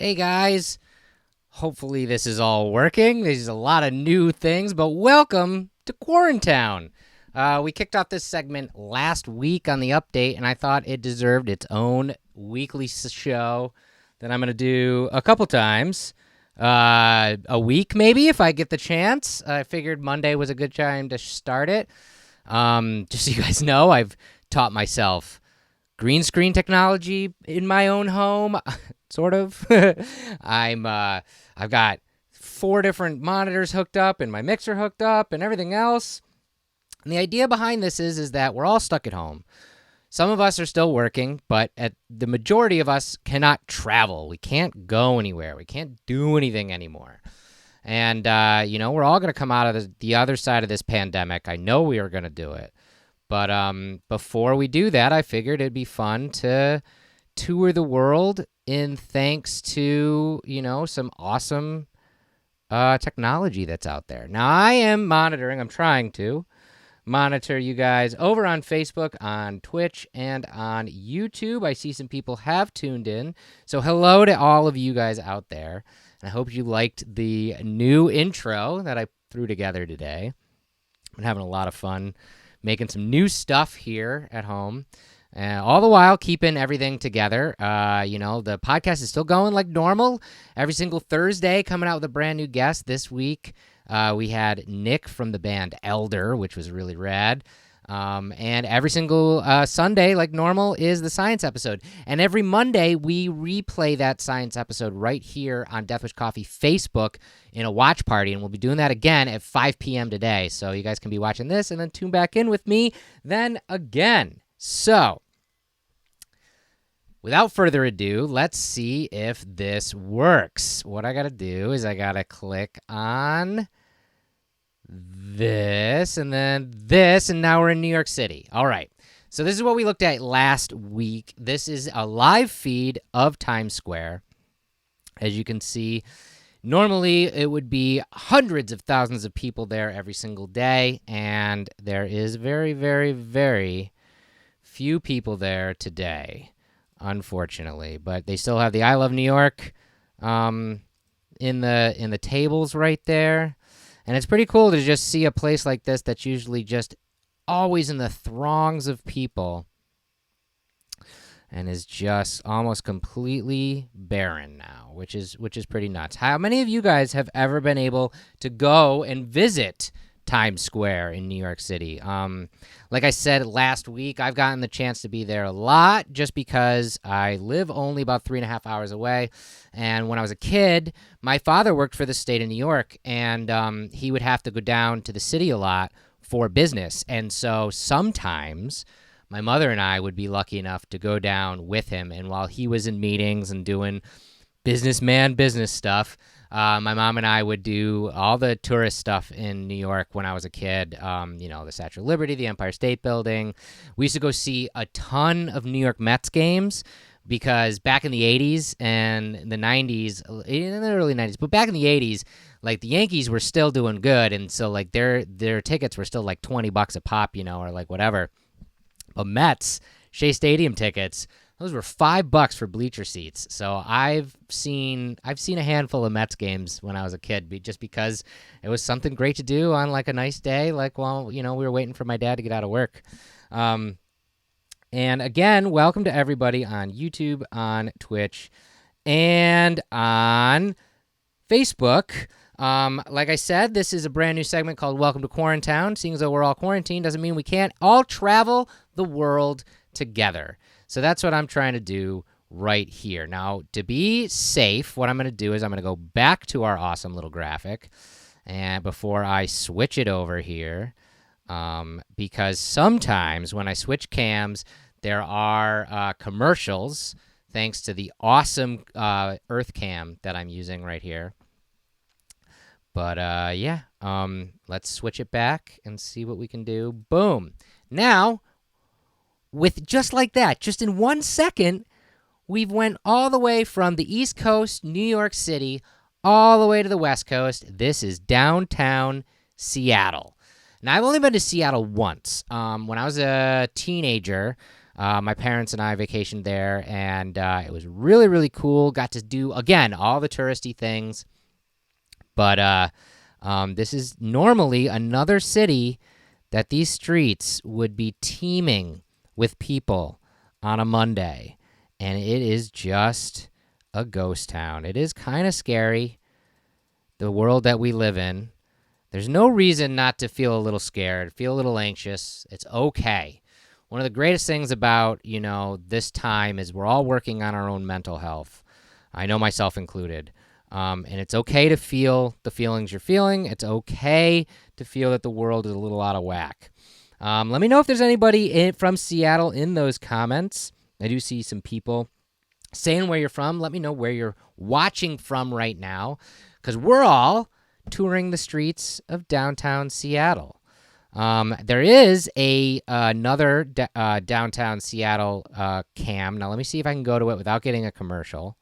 Hey guys, hopefully this is all working. There's a lot of new things, but welcome to Quarantown. We kicked off this segment last week on the update, and I thought it deserved its own weekly show that I'm going to do a couple times. A week maybe if I get the chance. I figured Monday was a good time to start it. Just so you guys know, I've taught myself green screen technology in my own home, sort of. I've got 4 different monitors hooked up and my mixer hooked up and everything else. And the idea behind this is that we're all stuck at home. Some of us are still working, but the majority of us cannot travel. We can't go anywhere. We can't do anything anymore. And, we're all going to come out of the other side of this pandemic. I know we are going to do it. But before we do that, I figured it'd be fun to tour the world in thanks to, some awesome technology that's out there. Now, I'm trying to monitor you guys over on Facebook, on Twitch, and on YouTube. I see some people have tuned in. So hello to all of you guys out there. I hope you liked the new intro that I threw together today. I'm having a lot of fun making some new stuff here at home, all the while keeping everything together. The podcast is still going like normal. Every single Thursday, coming out with a brand new guest. This week, we had Nick from the band Elder, which was really rad. And every single Sunday, like normal, is the science episode. And every Monday, we replay that science episode right here on Death Wish Coffee Facebook in a watch party. And we'll be doing that again at 5 p.m. today. So you guys can be watching this and then tune back in with me then again. So without further ado, let's see if this works. What I got to do is I got to click on this and then this, and now we're in New York City. All right. So this is what we looked at last week. This is a live feed of Times Square. As you can see, normally it would be hundreds of thousands of people there every single day, and there is very, very, very few people there today, unfortunately. But they still have the I Love New York in the tables right there. And it's pretty cool to just see a place like this that's usually just always in the throngs of people and is just almost completely barren now, which is pretty nuts. How many of you guys have ever been able to go and visit Times Square in New York City? Like I said last week, I've gotten the chance to be there a lot just because I live only about 3.5 hours away. And when I was a kid, my father worked for the state of New York, and he would have to go down to the city a lot for business. And so sometimes my mother and I would be lucky enough to go down with him. And while he was in meetings and doing business stuff, my mom and I would do all the tourist stuff in New York when I was a kid. The Statue of Liberty, the Empire State Building. We used to go see a ton of New York Mets games because back in the 80s and the 90s, in the early 90s, but back in the 80s, like the Yankees were still doing good. And so like their tickets were still like $20 a pop, or like whatever. But Mets, Shea Stadium tickets, those were $5 for bleacher seats. So I've seen a handful of Mets games when I was a kid, just because it was something great to do on like a nice day, like while we were waiting for my dad to get out of work. And again, welcome to everybody on YouTube, on Twitch, and on Facebook. Like I said, this is a brand new segment called Welcome to Quarantown. Seeing as though we're all quarantined doesn't mean we can't all travel the world together. So that's what I'm trying to do right here. Now, to be safe, what I'm going to do is I'm going to go back to our awesome little graphic, and before I switch it over here, because sometimes when I switch cams, there are commercials, thanks to the awesome Earth Cam that I'm using right here. But let's switch it back and see what we can do. Boom. Now, with just like that, just in 1 second, we've went all the way from the East Coast, New York City, all the way to the West Coast. This is downtown Seattle. Now, I've only been to Seattle once. When I was a teenager, My parents and I vacationed there, and it was really, really cool. Got to do, again, all the touristy things. But this is normally another city that these streets would be teeming with people on a Monday. And it is just a ghost town. It is kind of scary, the world that we live in. There's no reason not to feel a little scared, feel a little anxious. It's okay. One of the greatest things about, this time is we're all working on our own mental health. I know, myself included. And it's okay to feel the feelings you're feeling. It's okay to feel that the world is a little out of whack. Let me know if there's anybody from Seattle in those comments. I do see some people saying where you're from. Let me know where you're watching from right now, because we're all touring the streets of downtown Seattle. There is another downtown Seattle cam. Now, let me see if I can go to it without getting a commercial.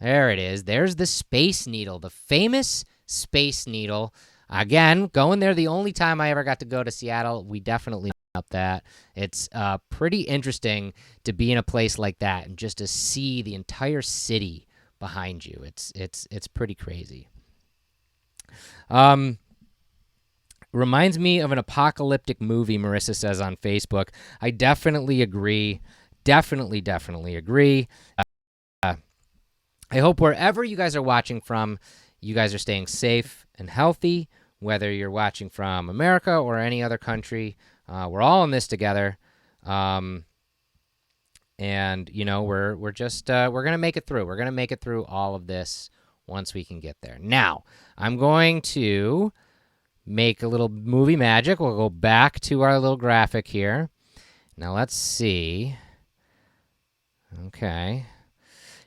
There it is. There's the Space Needle, the famous Space Needle. Again, going there the only time I ever got to go to Seattle. We definitely up that. It's pretty interesting to be in a place like that and just to see the entire city behind you. It's pretty crazy. Reminds me of an apocalyptic movie, Marissa says on Facebook. I definitely agree. Definitely agree. I hope wherever you guys are watching from, you guys are staying safe and healthy, whether you're watching from America or any other country. We're all in this together. And, we're just, we're going to make it through. We're going to make it through all of this once we can get there. Now, I'm going to make a little movie magic. We'll go back to our little graphic here. Now, let's see. Okay.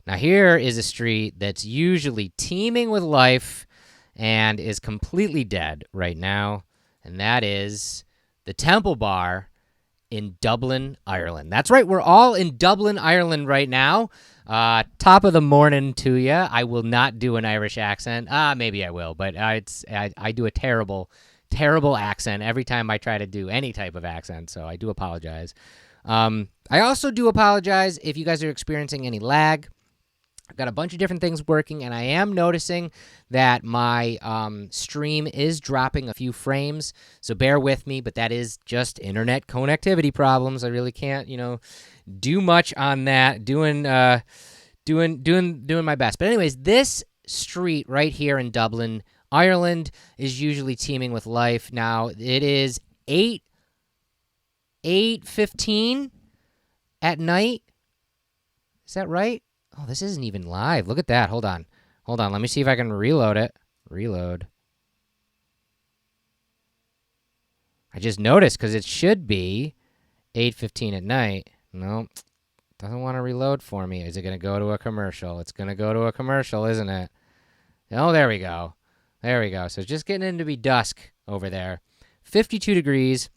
Now, here is a street that's usually teeming with life and is completely dead right now, and that is the Temple Bar in Dublin, Ireland. That's right, we're all in Dublin, Ireland right now. Top of the morning to you. I will not do an Irish accent. Maybe I will, but I do a terrible accent every time I try to do any type of accent, so I do apologize. I also do apologize if you guys are experiencing any lag. I've got a bunch of different things working, and I am noticing that my stream is dropping a few frames, so bear with me, but that is just internet connectivity problems. I really can't, do much on that. Doing my best. But anyways, this street right here in Dublin, Ireland, is usually teeming with life. Now, it is 8:15 at night. Is that right? Oh, this isn't even live. Look at that. Hold on. Let me see if I can reload it. Reload. I just noticed because it should be 8:15 at night. No, doesn't want to reload for me. Is it going to go to a commercial? It's going to go to a commercial, isn't it? Oh, there we go. So it's just getting into be dusk over there. 52 degrees.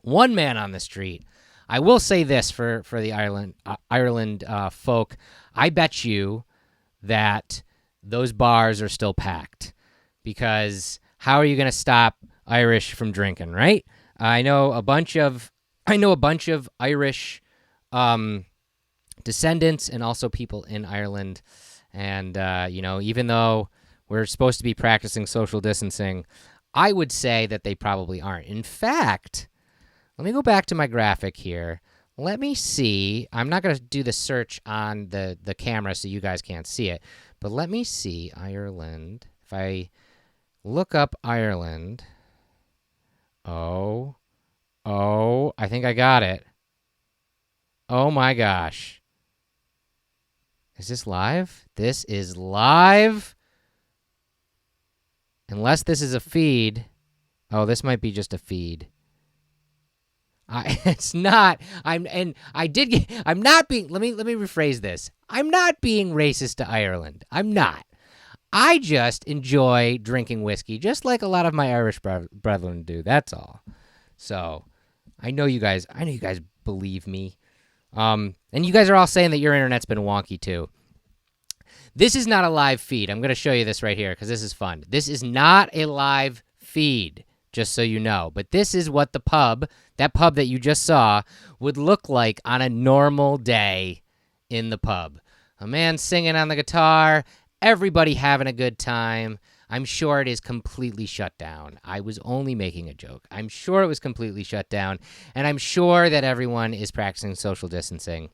One man on the street. I will say this for the Ireland folk. I bet you that those bars are still packed, because how are you going to stop Irish from drinking, right? I know a bunch of Irish descendants and also people in Ireland, and even though we're supposed to be practicing social distancing, I would say that they probably aren't. In fact, let me go back to my graphic here. Let me see. I'm not going to do the search on the camera so you guys can't see it. But let me see Ireland. If I look up Ireland. Oh, I think I got it. Oh my gosh. Is this live? This is live. Unless this is a feed. Oh, this might be just a feed. It's not. Let me rephrase this. I'm not being racist to Ireland. I'm not. I just enjoy drinking whiskey, just like a lot of my Irish brethren do. That's all. So, I know you guys believe me. And you guys are all saying that your internet's been wonky too. This is not a live feed. I'm going to show you this right here because this is fun. This is not a live feed. just so you know. But this is what that pub that you just saw, would look like on a normal day in the pub. A man singing on the guitar, everybody having a good time. I'm sure it is completely shut down. I was only making a joke. I'm sure it was completely shut down, and I'm sure that everyone is practicing social distancing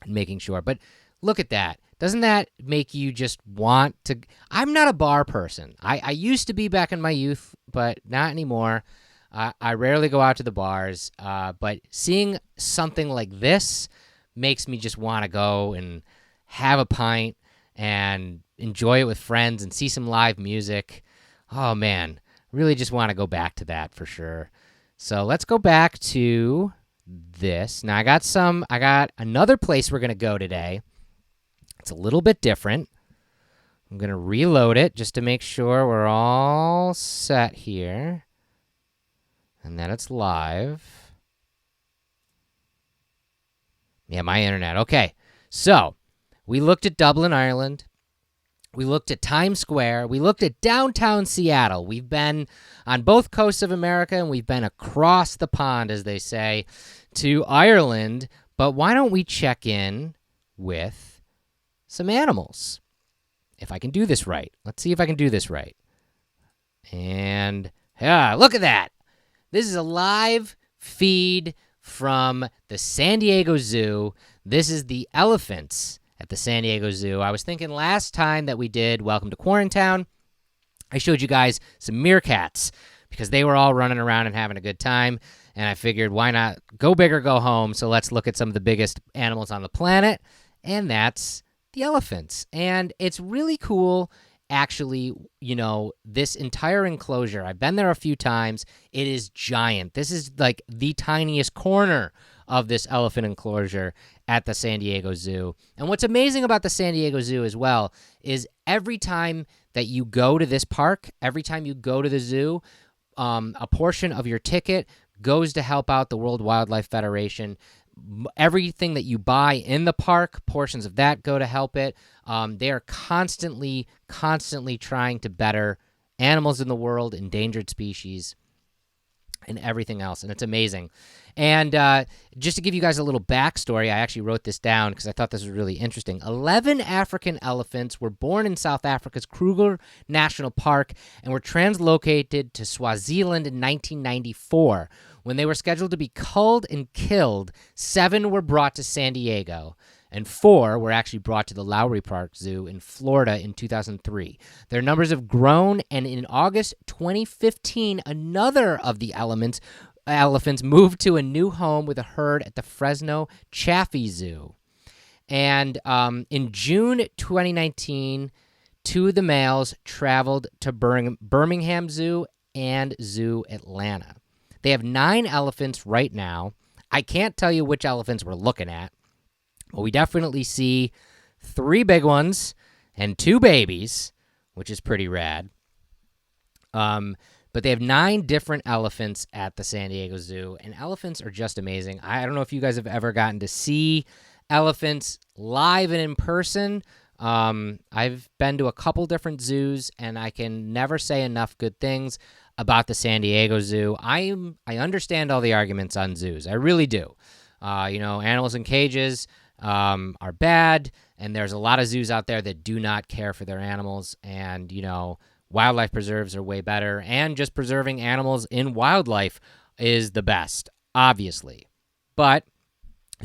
and making sure. But look at that. Doesn't that make you just want to? I'm not a bar person. I used to be back in my youth, but not anymore. I rarely go out to the bars, but seeing something like this makes me just want to go and have a pint and enjoy it with friends and see some live music. Oh, man. Really just want to go back to that for sure. So let's go back to this. Now, I got another place we're going to go today. It's a little bit different. I'm going to reload it just to make sure we're all set here and that it's live. Yeah, my internet. Okay. So we looked at Dublin, Ireland. We looked at Times Square. We looked at downtown Seattle. We've been on both coasts of America, and we've been across the pond, as they say, to Ireland. But why don't we check in with some animals? If I can do this right. Let's see if I can do this right. And yeah, look at that. This is a live feed from the San Diego Zoo. This is the elephants at the San Diego Zoo. I was thinking last time that we did Welcome to Quarantown, I showed you guys some meerkats because they were all running around and having a good time. And I figured, why not go big or go home? So let's look at some of the biggest animals on the planet. And that's the elephants. And it's really cool, actually, this entire enclosure. I've been there a few times. It is giant. This is like the tiniest corner of this elephant enclosure at the San Diego Zoo. And what's amazing about the San Diego Zoo as well is every time that you go to this park, every time you go to the zoo, a portion of your ticket goes to help out the World Wildlife Federation. Everything that you buy in the park, portions of that go to help it. They are constantly trying to better animals in the world, endangered species, and everything else. And it's amazing. And just to give you guys a little backstory, I actually wrote this down because I thought this was really interesting. 11 African elephants were born in South Africa's Kruger National Park and were translocated to Swaziland in 1994. When they were scheduled to be culled and killed, 7 were brought to San Diego, and 4 were actually brought to the Lowry Park Zoo in Florida in 2003. Their numbers have grown, and in August 2015, another of the elephants moved to a new home with a herd at the Fresno Chaffee Zoo. And in June 2019, 2 of the males traveled to Birmingham Zoo and Zoo Atlanta. They have 9 elephants right now. I can't tell you which elephants we're looking at, but we definitely see 3 big ones and 2 babies, which is pretty rad. But they have 9 different elephants at the San Diego Zoo, and elephants are just amazing. I don't know if you guys have ever gotten to see elephants live and in person. I've been to a couple different zoos, and I can never say enough good things about the San Diego Zoo. I understand all the arguments on zoos. I really do. Animals in cages are bad, and there's a lot of zoos out there that do not care for their animals, and, wildlife preserves are way better, and just preserving animals in wildlife is the best, obviously. But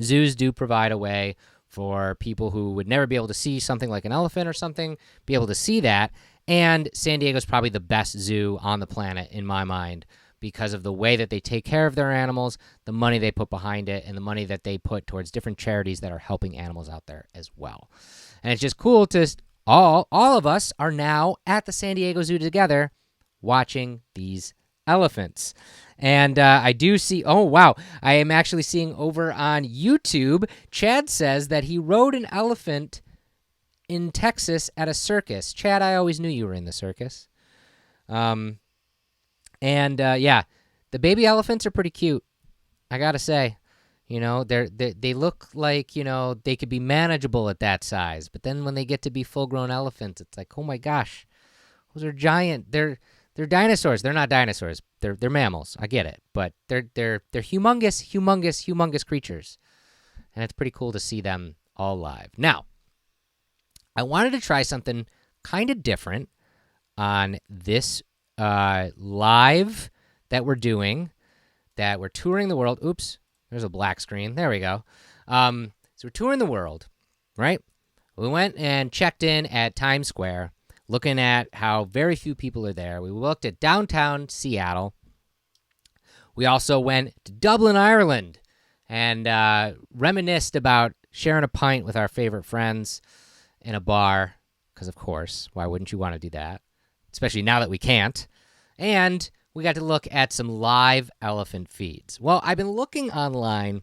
zoos do provide a way for people who would never be able to see something like an elephant or something, be able to see that. And San Diego's probably the best zoo on the planet, in my mind, because of the way that they take care of their animals, the money they put behind it, and the money that they put towards different charities that are helping animals out there as well. And it's just cool to all of us are now at the San Diego Zoo together watching these elephants. And I do see, oh, wow, I am actually seeing over on YouTube, Chad says that he rode an elephant in Texas at a circus. Chad, I always knew you were in the circus. Yeah, the baby elephants are pretty cute, I gotta say. They look like, they could be manageable at that size. But then when they get to be full-grown elephants, it's like, oh my gosh, those are giant. They're dinosaurs. They're not dinosaurs. they're mammals. I get it, but they're humongous creatures, and it's pretty cool to see them all live. Now, I wanted to try something kind of different on this live that we're doing, that we're touring the world. Oops, there's a black screen. There we go. So we're touring the world, right? We went and checked in at Times Square, looking at how very few people are there. We looked at downtown Seattle. We also went to Dublin, Ireland, and reminisced about sharing a pint with our favorite friends in a bar, because, of course, why wouldn't you want to do that? Especially now that we can't. And we got to look at some live elephant feeds. Well, I've been looking online,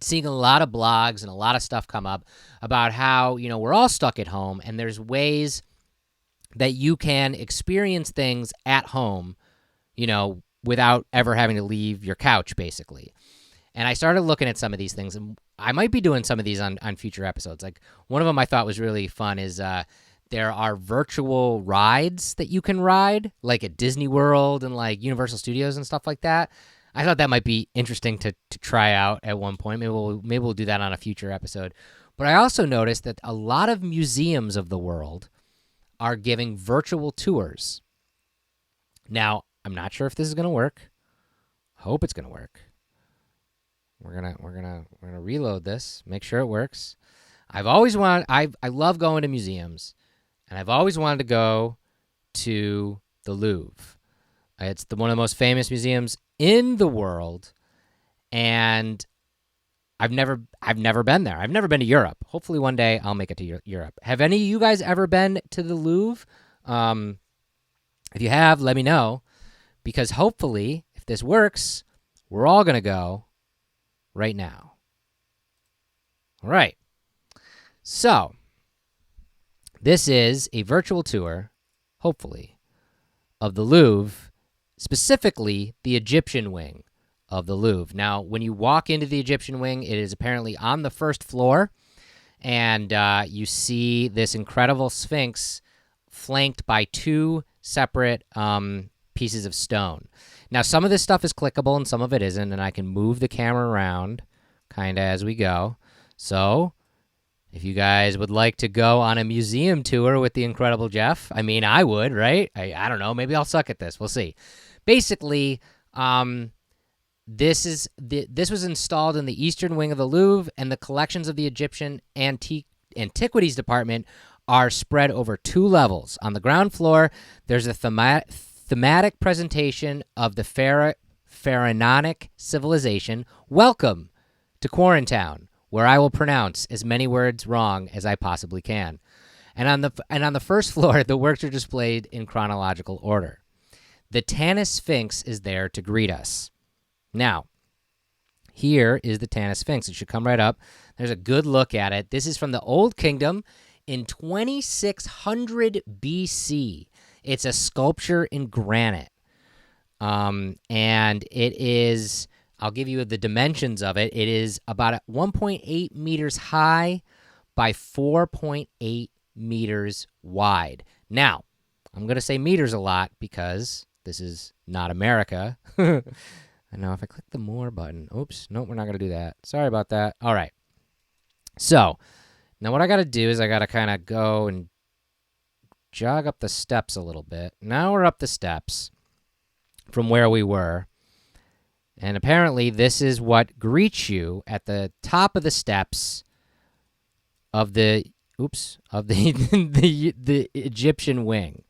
seeing a lot of blogs and a lot of stuff come up about how, we're all stuck at home, and there's ways that you can experience things at home, without ever having to leave your couch, basically. And I started looking at some of these things, and I might be doing some of these on future episodes. Like, one of them I thought was really fun is there are virtual rides that you can ride, like at Disney World and like Universal Studios and stuff like that. I thought that might be interesting to try out at one point. Maybe we'll do that on a future episode. But I also noticed that a lot of museums of the world are giving virtual tours. Now, I'm not sure if this is going to work. Hope it's going to work. We're gonna reload this, make sure it works. I love going to museums, and I've always wanted to go to the Louvre. It's one of the most famous museums in the world, and I've never been there. I've never been to Europe. Hopefully one day I'll make it to Europe. Have any of you guys ever been to the Louvre? If you have, let me know, because hopefully, if this works, we're all going to go right now. All right. So, this is a virtual tour, hopefully, of the Louvre, specifically the Egyptian wing of the Louvre. Now, when you walk into the Egyptian wing, it is apparently on the first floor, and you see this incredible Sphinx flanked by two separate pieces of stone. Now, some of this stuff is clickable and some of it isn't, and I can move the camera around kind of as we go. So, if you guys would like to go on a museum tour with the Incredible Jeff, I mean, I would, right? I don't know. Maybe I'll suck at this. We'll see. Basically, this was installed in the eastern wing of the Louvre, and the collections of the Egyptian Antiquities Department are spread over two levels. On the ground floor, there's a thematic presentation of the pharaonic civilization. Welcome to Quarantown, where I will pronounce as many words wrong as I possibly can. And on the first floor, the works are displayed in chronological order. The Tanis Sphinx is there to greet us. Now, here is the Tanis Sphinx. It should come right up. There's a good look at it. This is from the Old Kingdom in 2600 BC. It's a sculpture in granite. And it is, I'll give you the dimensions of it. It is about 1.8 meters high by 4.8 meters wide. Now, I'm going to say meters a lot because this is not America. I know if I click the more button. Oops. Nope, we're not going to do that. Sorry about that. All right. So, now what I got to do is I got to kind of go and jog up the steps a little bit. Now we're up the steps from where we were. And apparently this is what greets you at the top of the steps of the the Egyptian wing.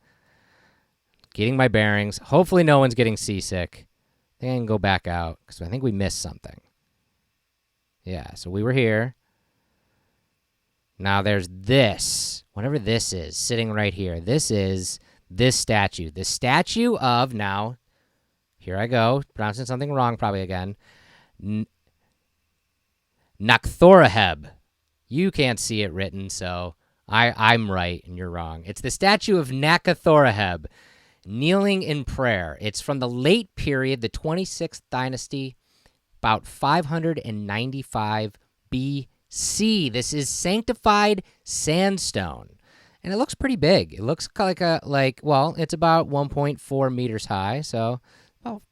Getting my bearings. Hopefully no one's getting seasick. I think I can go back out because I think we missed something. Yeah, so we were here. Now there's this, whatever this is, sitting right here. This is this statue. The statue of, now, here I go, pronouncing something wrong probably again, Nakhthoraheb. You can't see it written, so I'm right and you're wrong. It's the statue of Nakhthoraheb, kneeling in prayer. It's from the late period, the 26th dynasty, about 595 BC. This is sanctified sandstone, and it looks pretty big. It looks like it's about 1.4 meters high, so about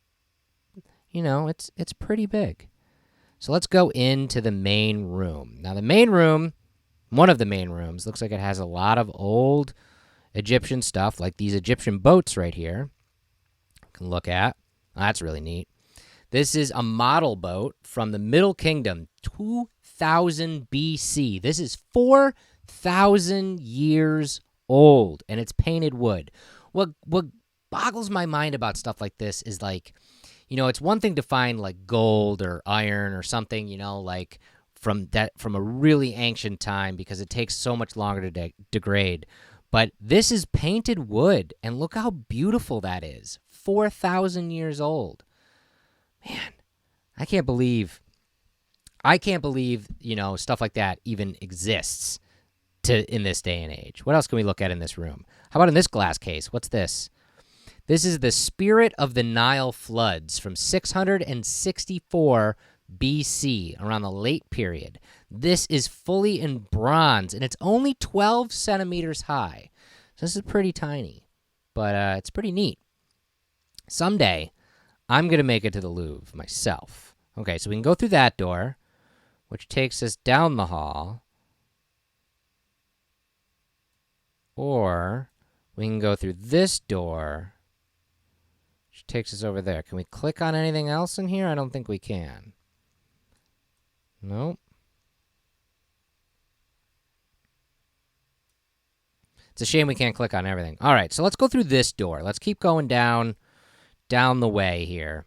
it's pretty big. So let's go into the main room. Now, one of the main rooms, looks like it has a lot of old Egyptian stuff, like these Egyptian boats right here. You can look at. Oh, that's really neat. This is a model boat from the Middle Kingdom, 2000 BC. This is 4,000 years old, and it's painted wood. What boggles my mind about stuff like this is like, it's one thing to find like gold or iron or something, like from a really ancient time, because it takes so much longer to degrade. But this is painted wood, and look how beautiful that is. 4,000 years old. Man, I can't believe, stuff like that even exists in this day and age. What else can we look at in this room? How about in this glass case? What's this? This is the Spirit of the Nile floods from 664 BC, around the late period. This is fully in bronze, and it's only 12 centimeters high. So this is pretty tiny, but it's pretty neat. Someday, I'm going to make it to the Louvre myself. Okay, so we can go through that door, which takes us down the hall. Or we can go through this door, which takes us over there. Can we click on anything else in here? I don't think we can. Nope. It's a shame we can't click on everything. All right, so let's go through this door. Let's keep going down the way here.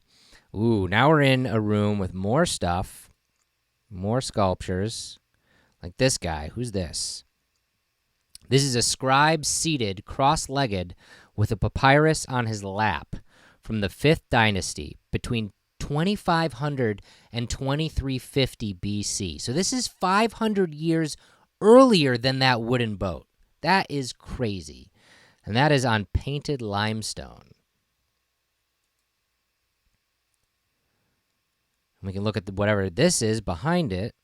Ooh, now we're in a room with more stuff, more sculptures, like this guy. Who's this? This is a scribe seated, cross-legged, with a papyrus on his lap from the 5th dynasty between 2500 and 2350 BC. So this is 500 years earlier than that wooden boat. That is crazy. And that is on painted limestone. And we can look at whatever this is behind it,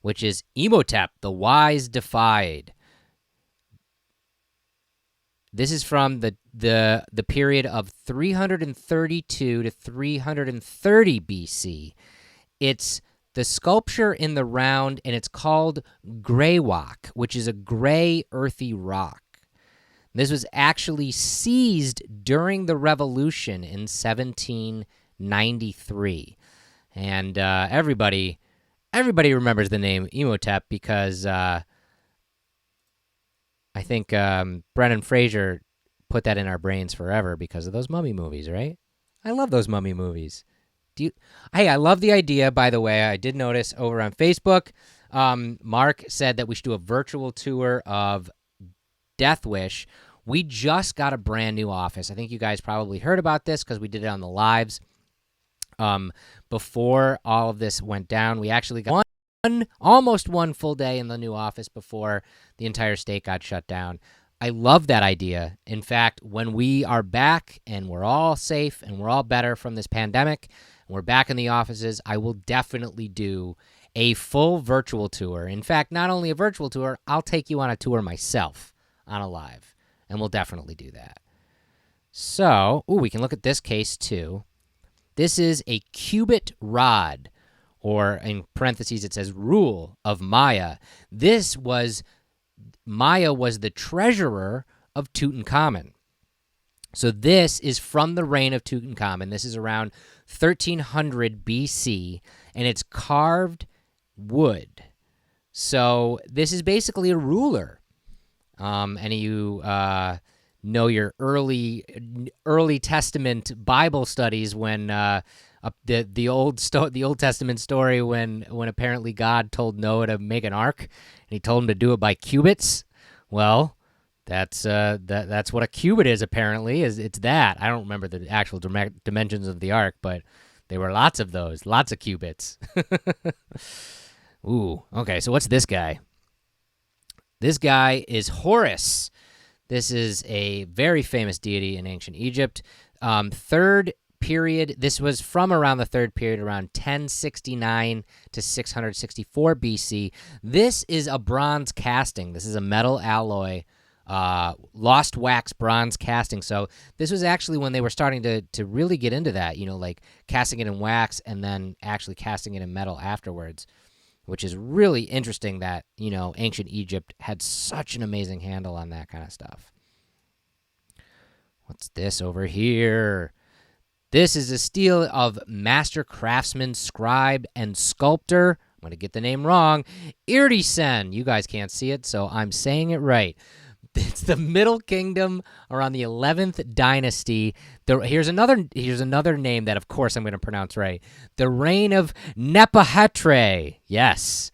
which is Imhotep, the Wise Defied. This is from the period of 332 to 330 BC. It's the sculpture in the round, and it's called greywacke, which is a gray, earthy rock. This was actually seized during the Revolution in 1793. And everybody remembers the name Imhotep because I think Brendan Fraser put that in our brains forever because of those mummy movies, right? I love those mummy movies. Hey, I love the idea, by the way. I did notice over on Facebook, Mark said that we should do a virtual tour of Death Wish. We just got a brand new office. I think you guys probably heard about this because we did it on the lives. Before all of this went down, we actually got almost one full day in the new office before the entire state got shut down. I love that idea. In fact, when we are back and we're all safe and we're all better from this pandemic and we're back in the offices, I will definitely do a full virtual tour. In fact, not only a virtual tour, I'll take you on a tour myself on a live, and we'll definitely do that. So, we can look at this case too. This is a cubit rod, or in parentheses it says rule of Maya. Maya was the treasurer of Tutankhamun. So this is from the reign of Tutankhamun. This is around 1300 BC, and it's carved wood. So this is basically a ruler. And you know your early Testament Bible studies when the Old Testament story when apparently God told Noah to make an ark and he told him to do it by cubits. Well, that's what a cubit is apparently. It's that. I don't remember the actual dimensions of the ark, but there were lots of those, lots of cubits. Ooh, okay. So what's this guy? This guy is Horus. This is a very famous deity in ancient Egypt. Third period. This was from around the third period, around 1069 to 664 BC. This is a bronze casting. This is a metal alloy lost wax bronze casting. So this was actually when they were starting to really get into that, like casting it in wax and then actually casting it in metal afterwards, which is really interesting that, ancient Egypt had such an amazing handle on that kind of stuff. What's this over here? This is a stele of master craftsman, scribe, and sculptor. I'm going to get the name wrong. Irdisen. You guys can't see it, so I'm saying it right. It's the Middle Kingdom around the 11th dynasty. Here's another name that, of course, I'm going to pronounce right. The reign of Nepahetre. Yes.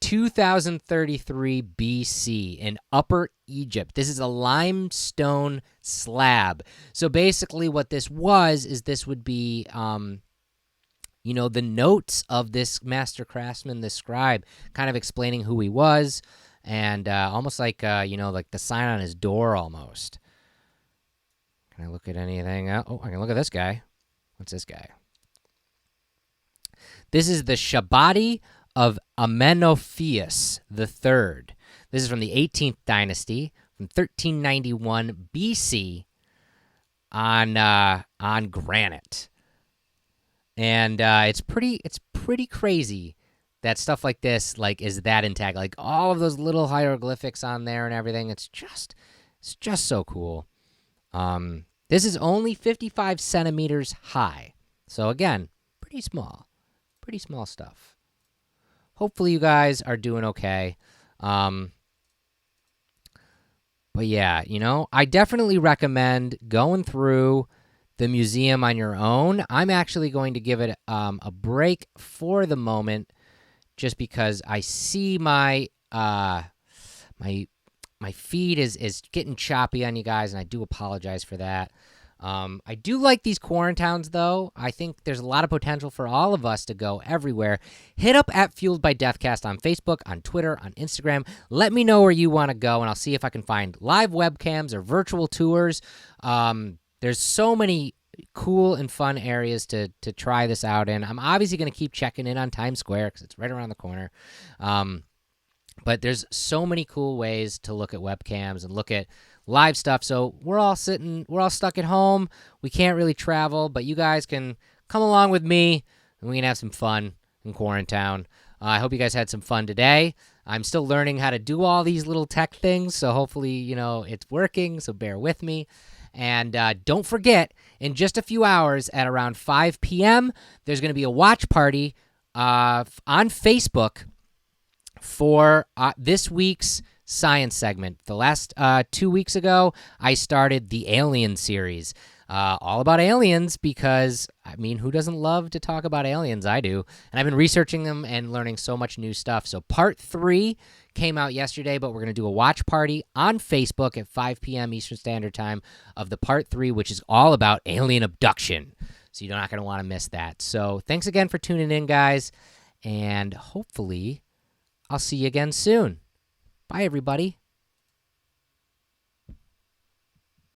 2033 BC in Upper Egypt. This is a limestone slab. So basically what this is this would be, the notes of this master craftsman, this scribe, kind of explaining who he was, and almost like, like the sign on his door almost. Can I look at anything else? Oh, I can look at this guy. What's this guy? This is the Shabadi of Amenopheus III. This is from the 18th dynasty, from 1391 BC, on granite, and it's pretty crazy that stuff like this is that intact. Like all of those little hieroglyphics on there and everything. It's just so cool. This is only 55 centimeters high, so again, pretty small stuff. Hopefully you guys are doing okay. But yeah, I definitely recommend going through the museum on your own. I'm actually going to give it a break for the moment, just because I see my feed is getting choppy on you guys, and I do apologize for that. I do like these Quarantowns, though. I think there's a lot of potential for all of us to go everywhere. Hit up at Fueled by Deathcast on Facebook, on Twitter, on Instagram. Let me know where you want to go, and I'll see if I can find live webcams or virtual tours. There's so many cool and fun areas to try this out in. I'm obviously going to keep checking in on Times Square because it's right around the corner. But there's so many cool ways to look at webcams and look at live stuff. So we're all stuck at home. We can't really travel, but you guys can come along with me and we can have some fun in Quarantown. I hope you guys had some fun today. I'm still learning how to do all these little tech things, so hopefully, it's working, so bear with me. And don't forget, in just a few hours at around 5 p.m., there's going to be a watch party on Facebook for this week's science segment. The last 2 weeks ago, I started the Alien series, all about aliens, because, who doesn't love to talk about aliens? I do. And I've been researching them and learning so much new stuff. So part 3 came out yesterday, but we're going to do a watch party on Facebook at 5 p.m. Eastern Standard Time of the part 3, which is all about alien abduction. So you're not going to want to miss that. So thanks again for tuning in, guys, and hopefully I'll see you again soon. Bye, everybody.